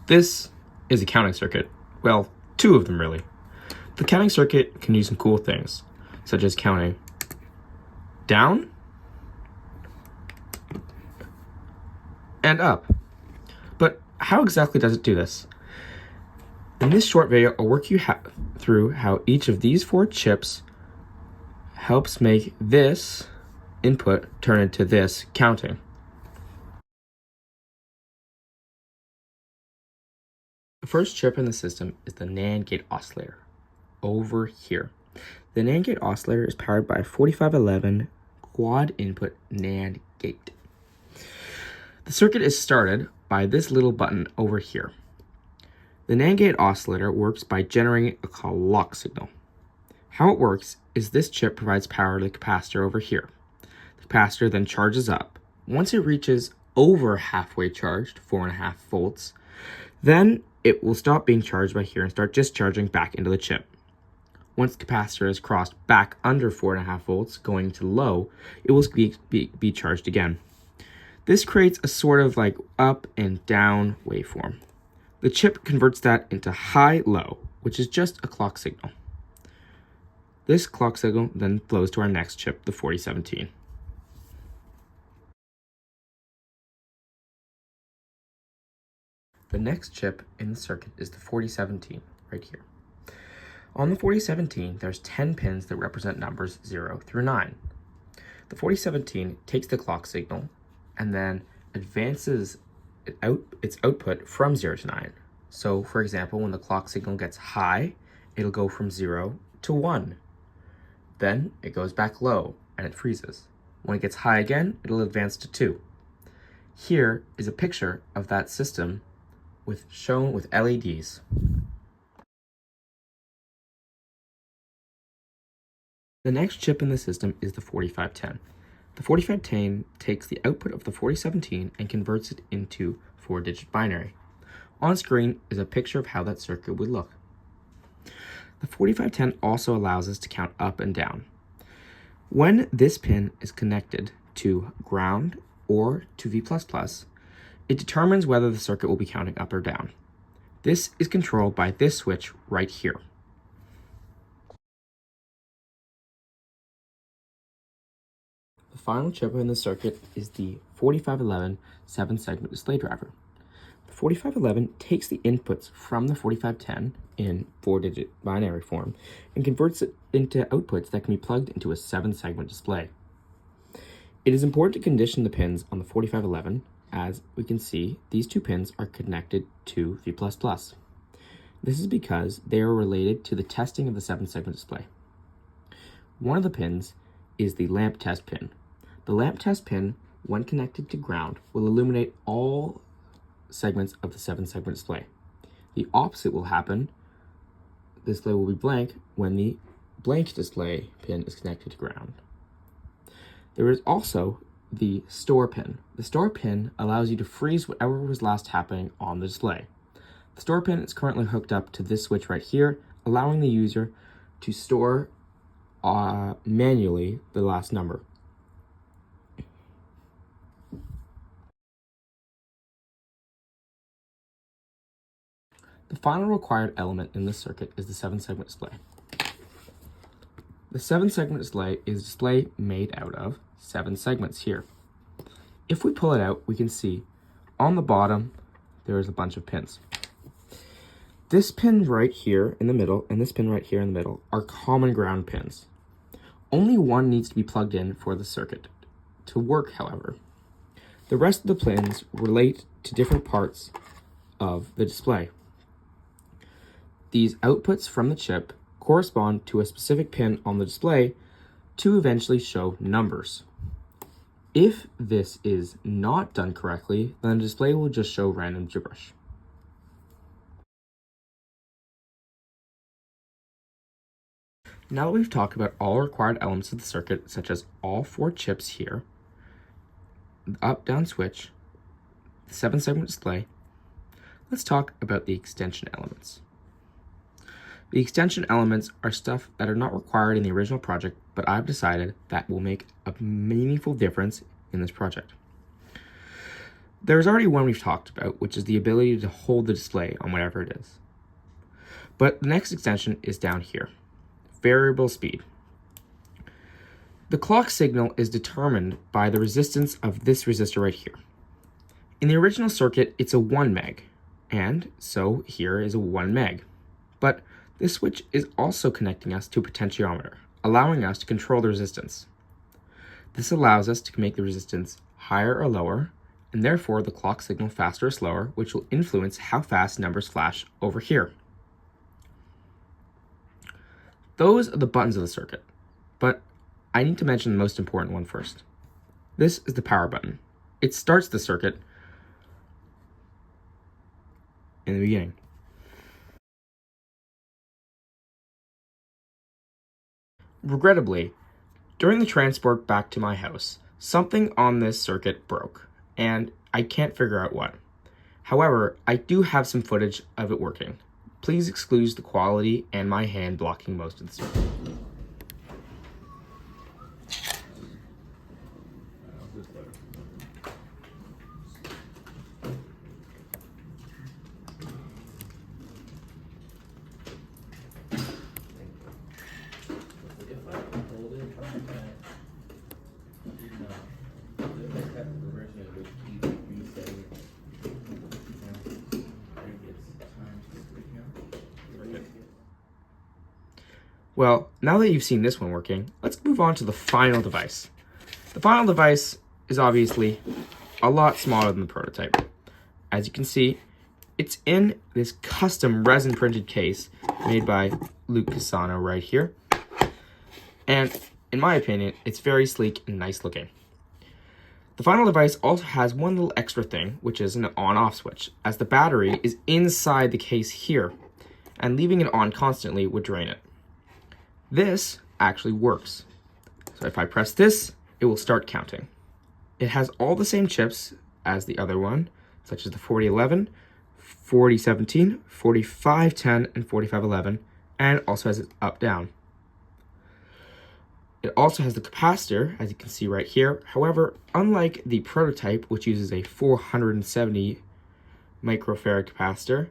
This is a counting circuit. Well, two of them really. The counting circuit can do some cool things, such as counting down and up. But how exactly does it do this? In this short video, I'll work you through how each of these 4 chips helps make this input turn into this counting. The first chip in the system is the NAND gate oscillator, over here. The NAND gate oscillator is powered by a 4511 quad input NAND gate. The circuit is started by this little button over here. The NAND gate oscillator works by generating a clock signal. How it works is this chip provides power to the capacitor over here. The capacitor then charges up. Once it reaches over halfway charged, 4.5 volts, then it will stop being charged by here and start discharging back into the chip. Once the capacitor is crossed back under 4.5 volts, going to low, it will be charged again. This creates a sort of like up and down waveform. The chip converts that into high-low, which is just a clock signal. This clock signal then flows to our next chip, the 4017. The next chip in the circuit is the 4017, right here. On the 4017, there's 10 pins that represent numbers 0 through 9. The 4017 takes the clock signal and then advances its output from 0 to 9. So, for example, when the clock signal gets high, it'll go from 0 to 1. Then it goes back low and it freezes. When it gets high again, it'll advance to 2. Here is a picture of that system shown with LEDs. The next chip in the system is the 4510. The 4510 takes the output of the 4017 and converts it into 4-digit binary. On screen is a picture of how that circuit would look. The 4510 also allows us to count up and down. When this pin is connected to ground or to V++, it determines whether the circuit will be counting up or down. This is controlled by this switch right here. The final chip in the circuit is the 4511 7-segment display driver. The 4511 takes the inputs from the 4510 in 4-digit binary form and converts it into outputs that can be plugged into a 7-segment display. It is important to condition the pins on the 4511. As we can see, these 2 pins are connected to V++. This is because they are related to the testing of the 7-segment display. One of the pins is the lamp test pin. The lamp test pin, when connected to ground, will illuminate all segments of the 7-segment display. The opposite will happen. The display will be blank when the blank display pin is connected to ground. There is also the store pin. The store pin allows you to freeze whatever was last happening on the display. The store pin is currently hooked up to this switch right here, allowing the user to store manually the last number. The final required element in this circuit is the 7-segment display. The 7-segment display is a display made out of 7 segments here. If we pull it out, we can see on the bottom there is a bunch of pins. This pin right here in the middle and this pin right here in the middle are common ground pins. Only one needs to be plugged in for the circuit to work, however. The rest of the pins relate to different parts of the display. These outputs from the chip correspond to a specific pin on the display to eventually show numbers. If this is not done correctly, then the display will just show random gibberish. Now that we've talked about all required elements of the circuit, such as all 4 chips here, the up-down switch, the 7-segment display, let's talk about the extension elements. The extension elements are stuff that are not required in the original project, but I've decided that will make a meaningful difference in this project. There's already one we've talked about, which is the ability to hold the display on whatever it is. But the next extension is down here, variable speed. The clock signal is determined by the resistance of this resistor right here. In the original circuit, it's a 1 meg, and so here is a 1 meg. But this switch is also connecting us to a potentiometer, allowing us to control the resistance. This allows us to make the resistance higher or lower, and therefore the clock signal faster or slower, which will influence how fast numbers flash over here. Those are the buttons of the circuit, but I need to mention the most important one first. This is the power button. It starts the circuit in the beginning. Regrettably, during the transport back to my house, something on this circuit broke, and I can't figure out what. However, I do have some footage of it working. Please excuse the quality and my hand blocking most of the circuit. Well, now that you've seen this one working, let's move on to the final device. The final device is obviously a lot smaller than the prototype. As you can see, it's in this custom resin printed case made by Luke Casano right here. And in my opinion, it's very sleek and nice looking. The final device also has one little extra thing, which is an on-off switch, as the battery is inside the case here, and leaving it on constantly would drain it. This actually works. So if I press this, it will start counting. It has all the same chips as the other one, such as the 4011, 4017, 4510, and 4511, and also has it up-down. It also has the capacitor, as you can see right here. However, unlike the prototype, which uses a 470 microfarad capacitor,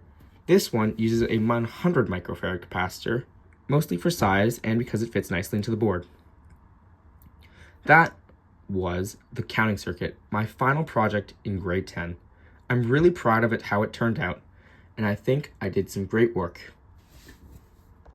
this one uses a 100 microfarad capacitor, mostly for size and because it fits nicely into the board. That was the counting circuit, my final project in grade 10. I'm really proud of it, how it turned out, and I think I did some great work.